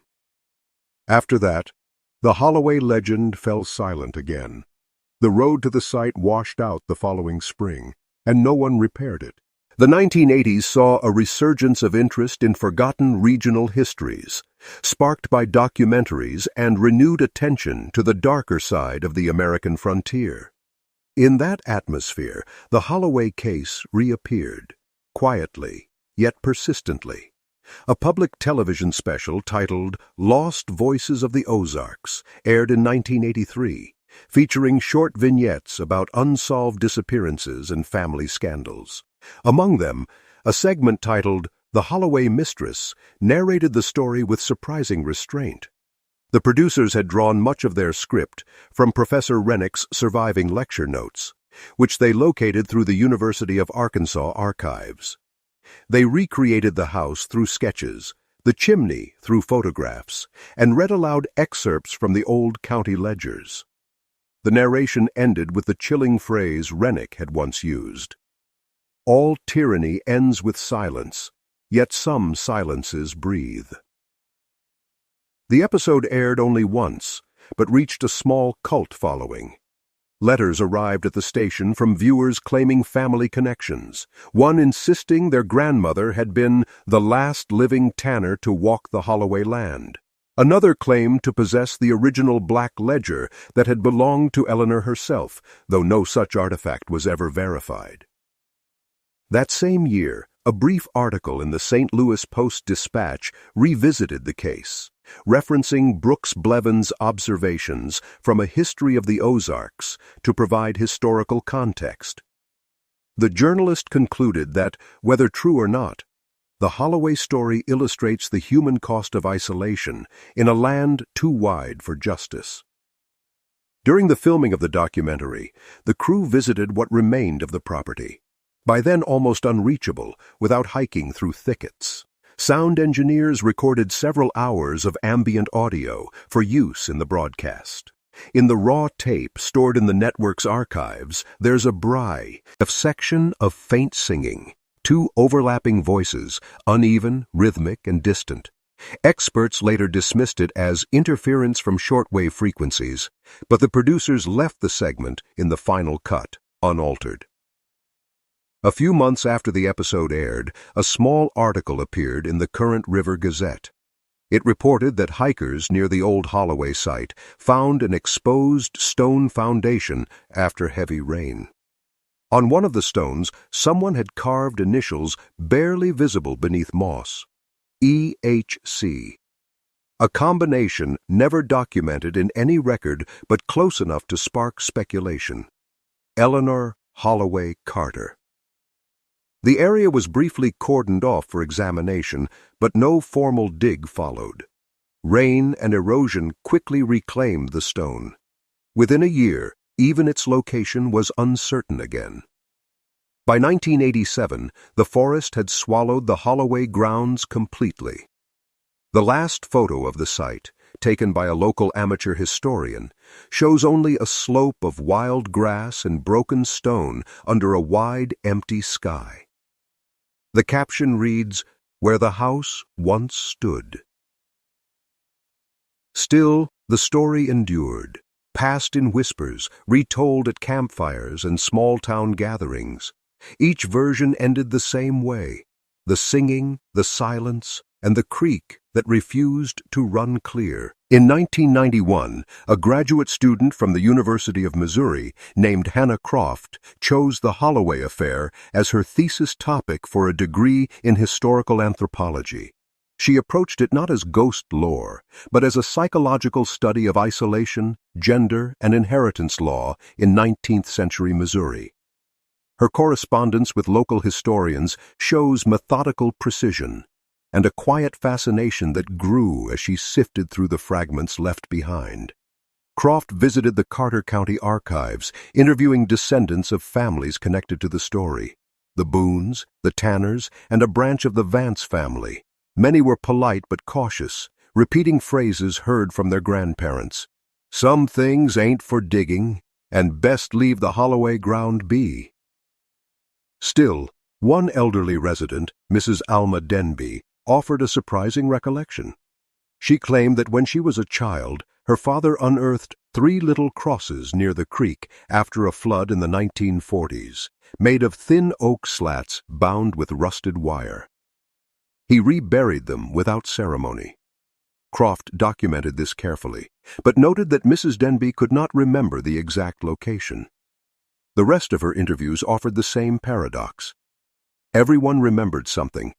A: After that, the Holloway legend fell silent again. The road to the site washed out the following spring, and no one repaired it. The 1980s saw a resurgence of interest in forgotten regional histories, sparked by documentaries and renewed attention to the darker side of the American frontier. In that atmosphere, the Holloway case reappeared, quietly, yet persistently. A public television special titled Lost Voices of the Ozarks aired in 1983, featuring short vignettes about unsolved disappearances and family scandals. Among them, a segment titled The Holloway Mistress narrated the story with surprising restraint. The producers had drawn much of their script from Professor Rennick's surviving lecture notes, which they located through the University of Arkansas archives. They recreated the house through sketches, the chimney through photographs, and read aloud excerpts from the old county ledgers. The narration ended with the chilling phrase Rennick had once used. All tyranny ends with silence, yet some silences breathe. The episode aired only once, but reached a small cult following. Letters arrived at the station from viewers claiming family connections, one insisting their grandmother had been the last living tanner to walk the Holloway land. Another claimed to possess the original black ledger that had belonged to Eleanor herself, though no such artifact was ever verified. That same year, a brief article in the St. Louis Post-Dispatch revisited the case, referencing Brooks Blevins' observations from a history of the Ozarks to provide historical context. The journalist concluded that, whether true or not, the Holloway story illustrates the human cost of isolation in a land too wide for justice. During the filming of the documentary, the crew visited what remained of the property, by then almost unreachable without hiking through thickets. Sound engineers recorded several hours of ambient audio for use in the broadcast. In the raw tape stored in the network's archives, there's a section of faint singing, two overlapping voices, uneven, rhythmic, and distant. Experts later dismissed it as interference from shortwave frequencies, but the producers left the segment in the final cut, unaltered. A few months after the episode aired, a small article appeared in the Current River Gazette. It reported that hikers near the old Holloway site found an exposed stone foundation after heavy rain. On one of the stones, someone had carved initials barely visible beneath moss. EHC. A combination never documented in any record but close enough to spark speculation. Eleanor Holloway Carter. The area was briefly cordoned off for examination, but no formal dig followed. Rain and erosion quickly reclaimed the stone. Within a year, even its location was uncertain again. By 1987, the forest had swallowed the Holloway grounds completely. The last photo of the site, taken by a local amateur historian, shows only a slope of wild grass and broken stone under a wide, empty sky. The caption reads, "Where the house once stood." Still, the story endured, passed in whispers, retold at campfires and small-town gatherings. Each version ended the same way: the singing, the silence, and the creek that refused to run clear. In 1991, a graduate student from the University of Missouri named Hannah Croft chose the Holloway affair as her thesis topic for a degree in historical anthropology. She approached it not as ghost lore, but as a psychological study of isolation, gender, and inheritance law in 19th century Missouri. Her correspondence with local historians shows methodical precision and a quiet fascination that grew as she sifted through the fragments left behind. Croft visited the Carter County archives, interviewing descendants of families connected to the story: the Boones, the Tanners, and a branch of the Vance family. Many were polite but cautious, repeating phrases heard from their grandparents. "Some things ain't for digging, and best leave the Holloway ground be." Still, one elderly resident, Mrs. Alma Denby, offered a surprising recollection. She claimed that when she was a child, her father unearthed 3 little crosses near the creek after a flood in the 1940s, made of thin oak slats bound with rusted wire. He reburied them without ceremony. Croft documented this carefully, but noted that Mrs. Denby could not remember the exact location. The rest of her interviews offered the same paradox. Everyone remembered something,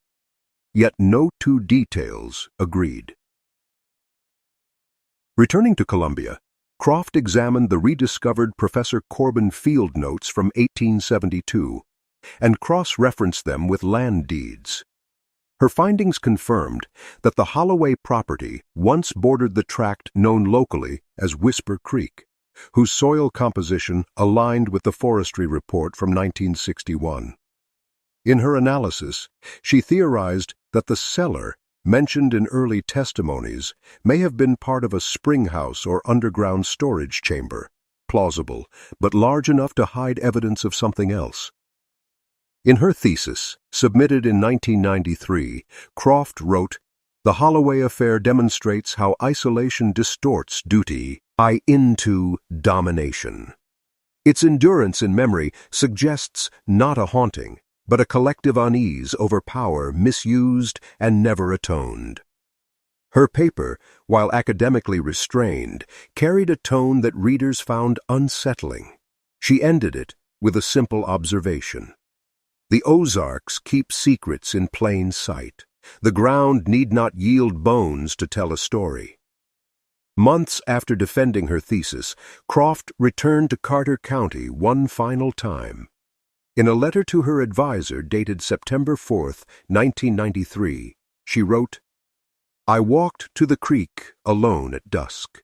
A: yet no two details agreed. Returning to Columbia, Croft examined the rediscovered Professor Corbin field notes from 1872 and cross-referenced them with land deeds. Her findings confirmed that the Holloway property once bordered the tract known locally as Whisper Creek, whose soil composition aligned with the forestry report from 1961. In her analysis, she theorized that the cellar, mentioned in early testimonies, may have been part of a springhouse or underground storage chamber, plausible, but large enough to hide evidence of something else. In her thesis, submitted in 1993, Croft wrote, "The Holloway affair demonstrates how isolation distorts duty into domination. Its endurance in memory suggests not a haunting, but a collective unease over power misused and never atoned." Her paper, while academically restrained, carried a tone that readers found unsettling. She ended it with a simple observation: "The Ozarks keep secrets in plain sight. The ground need not yield bones to tell a story." Months after defending her thesis, Croft returned to Carter County one final time. In a letter to her advisor dated September 4, 1993, she wrote, "I walked to the creek alone at dusk.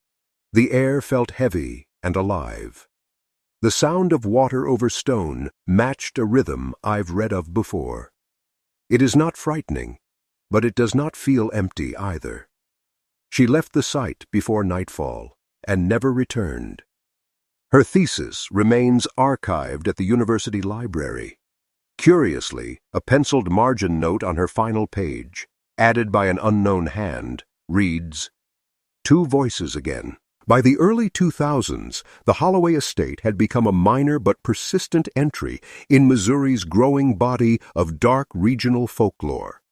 A: The air felt heavy and alive. The sound of water over stone matched a rhythm I've read of before. It is not frightening, but it does not feel empty either." She left the site before nightfall and never returned. Her thesis remains archived at the university library. Curiously, a penciled margin note on her final page, added by an unknown hand, reads, "Two voices again." By the early 2000s, the Holloway estate had become a minor but persistent entry in Missouri's growing body of dark regional folklore.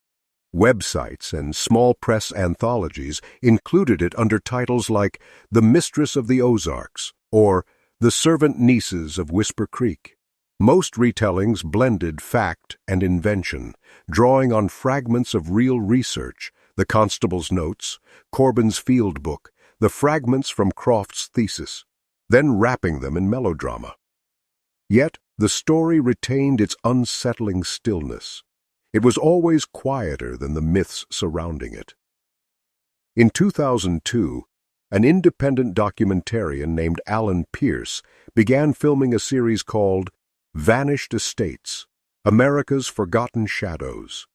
A: Websites and small press anthologies included it under titles like The Mistress of the Ozarks or The Servant Nieces of Whisper Creek. Most retellings blended fact and invention, drawing on fragments of real research, the constable's notes, Corbin's field book, the fragments from Croft's thesis, then wrapping them in melodrama. Yet the story retained its unsettling stillness. It was always quieter than the myths surrounding it. In 2002, an independent documentarian named Alan Pierce began filming a series called Vanished Estates: America's Forgotten Shadows.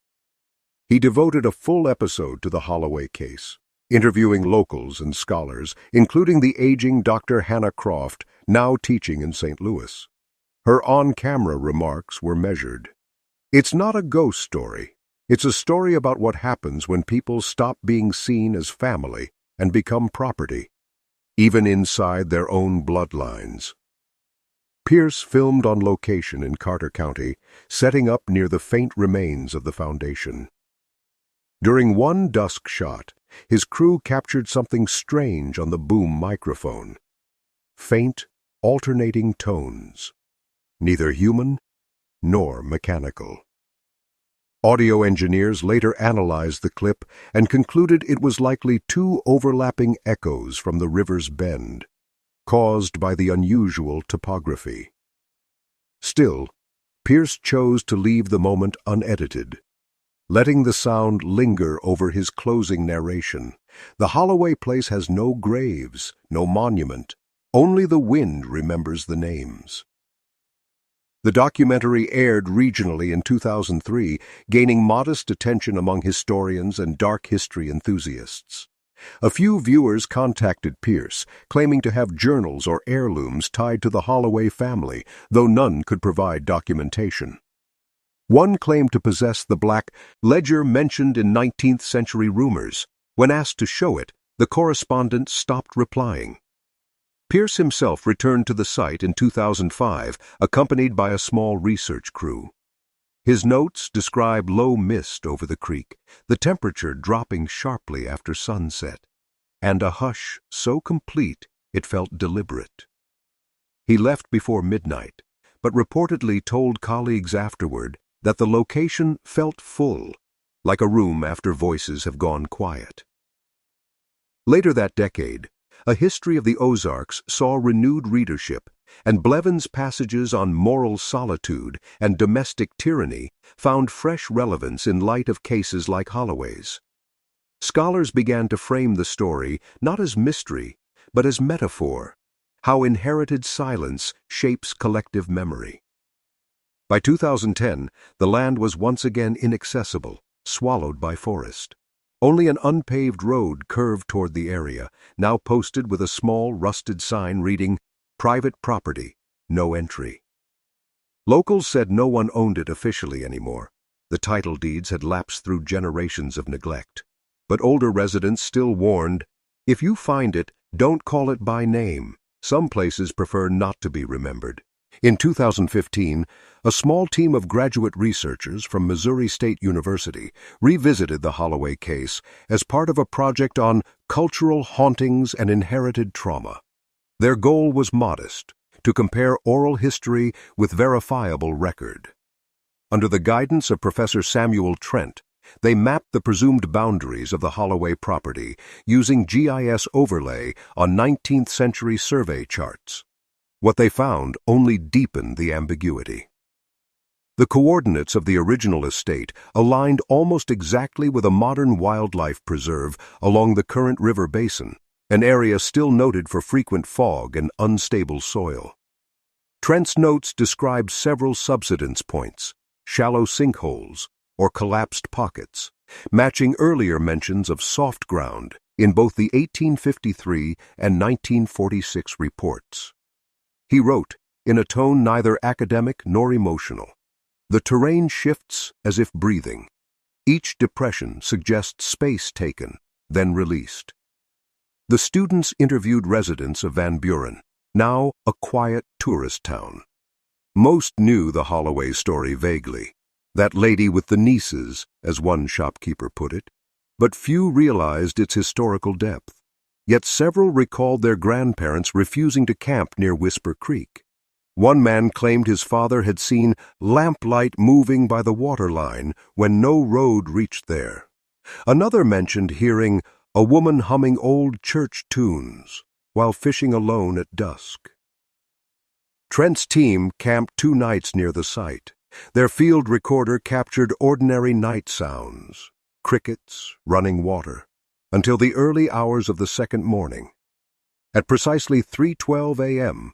A: He devoted a full episode to the Holloway case, interviewing locals and scholars, including the aging Dr. Hannah Croft, now teaching in St. Louis. Her on-camera remarks were measured. "It's not a ghost story. It's a story about what happens when people stop being seen as family and become property, even inside their own bloodlines." Pierce filmed on location in Carter County, setting up near the faint remains of the foundation. During one dusk shot, his crew captured something strange on the boom microphone. Faint, alternating tones, neither human nor mechanical. Audio engineers later analyzed the clip and concluded it was likely two overlapping echoes from the river's bend, caused by the unusual topography. Still, Pierce chose to leave the moment unedited, letting the sound linger over his closing narration. The Holloway place has no graves, no monument. Only the wind remembers the names. The documentary aired regionally in 2003, gaining modest attention among historians and dark history enthusiasts. A few viewers contacted Pierce, claiming to have journals or heirlooms tied to the Holloway family, though none could provide documentation. One claimed to possess the black ledger mentioned in 19th-century rumors. When asked to show it, the correspondent stopped replying. Pierce himself returned to the site in 2005, accompanied by a small research crew. His notes describe low mist over the creek, the temperature dropping sharply after sunset, and a hush so complete it felt deliberate. He left before midnight, but reportedly told colleagues afterward that the location felt full, like a room after voices have gone quiet. Later that decade, A History of the Ozarks saw renewed readership, and Blevins' passages on moral solitude and domestic tyranny found fresh relevance in light of cases like Holloway's. Scholars began to frame the story not as mystery, but as metaphor, how inherited silence shapes collective memory. By 2010, the land was once again inaccessible, swallowed by forest. Only an unpaved road curved toward the area, now posted with a small rusted sign reading, "Private property, no entry." Locals said no one owned it officially anymore. The title deeds had lapsed through generations of neglect. But older residents still warned, "If you find it, don't call it by name. Some places prefer not to be remembered." In 2015, a small team of graduate researchers from Missouri State University revisited the Holloway case as part of a project on cultural hauntings and inherited trauma. Their goal was modest, to compare oral history with verifiable record. Under the guidance of Professor Samuel Trent, they mapped the presumed boundaries of the Holloway property using GIS overlay on 19th-century survey charts. What they found only deepened the ambiguity. The coordinates of the original estate aligned almost exactly with a modern wildlife preserve along the current river basin, an area still noted for frequent fog and unstable soil. Trent's notes described several subsidence points, shallow sinkholes, or collapsed pockets, matching earlier mentions of soft ground in both the 1853 and 1946 reports. He wrote, in a tone neither academic nor emotional, "The terrain shifts as if breathing. Each depression suggests space taken, then released." The students interviewed residents of Van Buren, now a quiet tourist town. Most knew the Holloway story vaguely, "that lady with the nieces," as one shopkeeper put it, but few realized its historical depth. Yet several recalled their grandparents refusing to camp near Whisper Creek. One man claimed his father had seen lamplight moving by the water line when no road reached there. Another mentioned hearing a woman humming old church tunes while fishing alone at dusk. Trent's team camped 2 nights near the site. Their field recorder captured ordinary night sounds, crickets, running water, until the early hours of the second morning. At precisely 3:12 a.m.,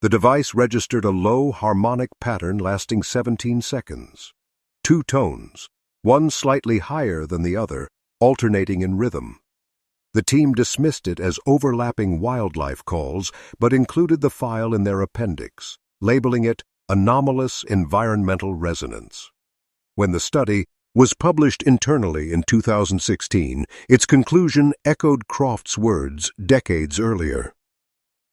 A: the device registered a low harmonic pattern lasting 17 seconds. 2 tones, one slightly higher than the other, alternating in rhythm. The team dismissed it as overlapping wildlife calls, but included the file in their appendix, labeling it anomalous environmental resonance. When the study was published internally in 2016, its conclusion echoed Croft's words decades earlier.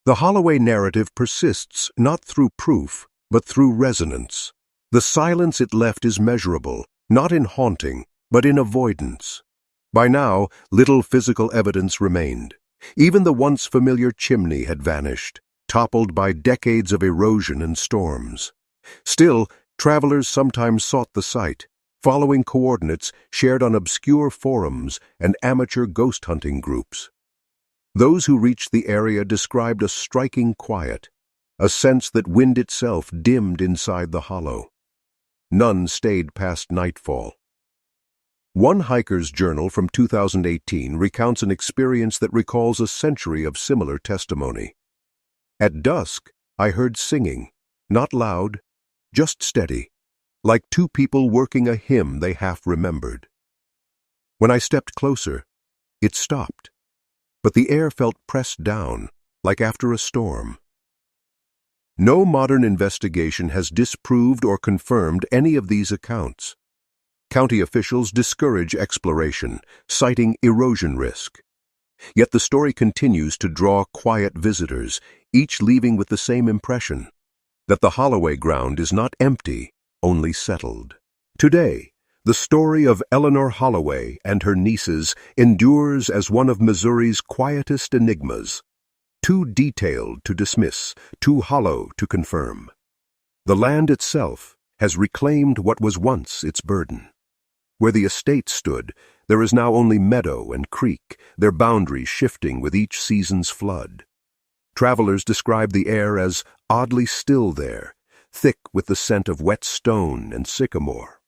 A: The Holloway narrative persists not through proof, but through resonance. The silence it left is measurable, not in haunting, but in avoidance. By now, little physical evidence remained. Even the once familiar chimney had vanished, toppled by decades of erosion and storms. Still, travelers sometimes sought the site, following coordinates shared on obscure forums and amateur ghost hunting groups. Those who reached the area described a striking quiet, a sense that wind itself dimmed inside the hollow. None stayed past nightfall. One hiker's journal from 2018 recounts an experience that recalls a century of similar testimony. At dusk, I heard singing, not loud, just steady, like two people working a hymn they half remembered. When I stepped closer, it stopped, but the air felt pressed down, like after a storm. No modern investigation has disproved or confirmed any of these accounts. County officials discourage exploration, citing erosion risk. Yet the story continues to draw quiet visitors, each leaving with the same impression, that the Holloway ground is not empty, only settled. Today, the story of Eleanor Holloway and her nieces endures as one of Missouri's quietest enigmas, too detailed to dismiss, too hollow to confirm. The land itself has reclaimed what was once its burden. Where the estate stood, there is now only meadow and creek, their boundaries shifting with each season's flood. Travelers describe the air as oddly still there, thick with the scent of wet stone and sycamore.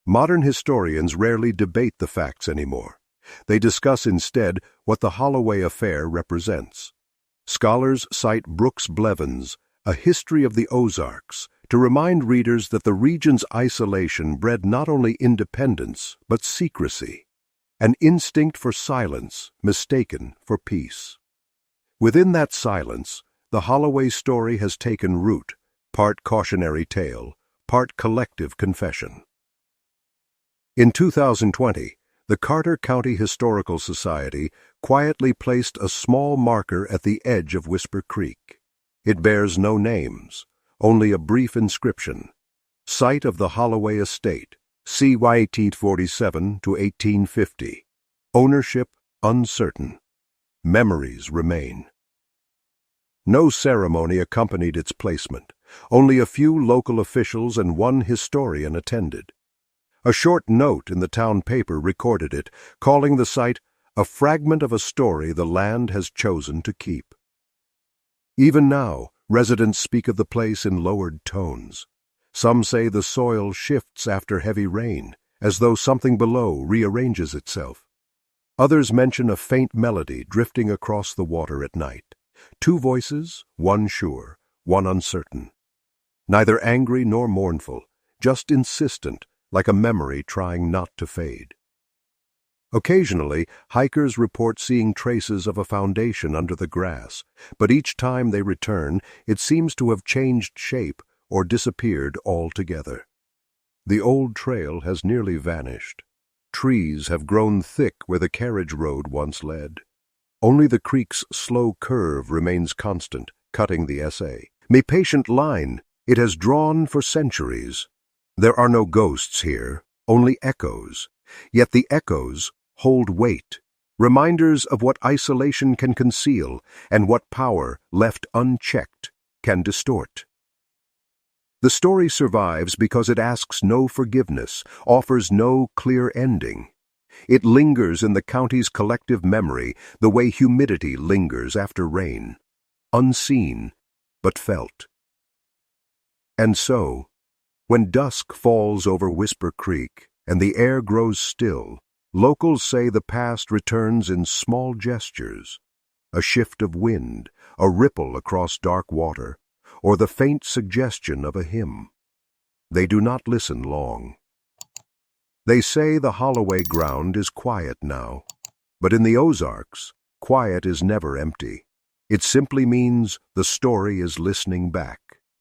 A: Modern historians rarely debate the facts anymore. They discuss instead what the Holloway affair represents. Scholars cite Brooks Blevins' A History of the Ozarks to remind readers that the region's isolation bred not only independence but secrecy, an instinct for silence mistaken for peace. Within that silence, the Holloway story has taken root, part cautionary tale, part collective confession. In 2020, the Carter County Historical Society quietly placed a small marker at the edge of Whisper Creek. It bears no names, only a brief inscription. Site of the Holloway Estate, CY 1847 to 1850. Ownership uncertain. Memories remain. No ceremony accompanied its placement. Only a few local officials and one historian attended. A short note in the town paper recorded it, calling the site a fragment of a story the land has chosen to keep. Even now, residents speak of the place in lowered tones. Some say the soil shifts after heavy rain, as though something below rearranges itself. Others mention a faint melody drifting across the water at night. Two voices, one sure, one uncertain. Neither angry nor mournful, just insistent, like a memory trying not to fade. Occasionally, hikers report seeing traces of a foundation under the grass, but each time they return, it seems to have changed shape or disappeared altogether. The old trail has nearly vanished. Trees have grown thick where the carriage road once led. Only the creek's slow curve remains constant, cutting the SA. May patient line it has drawn for centuries. There are no ghosts here, only echoes. Yet the echoes hold weight, reminders of what isolation can conceal and what power, left unchecked, can distort. The story survives because it asks no forgiveness, offers no clear ending. It lingers in the county's collective memory the way humidity lingers after rain, unseen but felt. And so, when dusk falls over Whisper Creek and the air grows still, locals say the past returns in small gestures, a shift of wind, a ripple across dark water, or the faint suggestion of a hymn. They do not listen long. They say the Holloway ground is quiet now, but in the Ozarks, quiet is never empty. It simply means the story is listening back.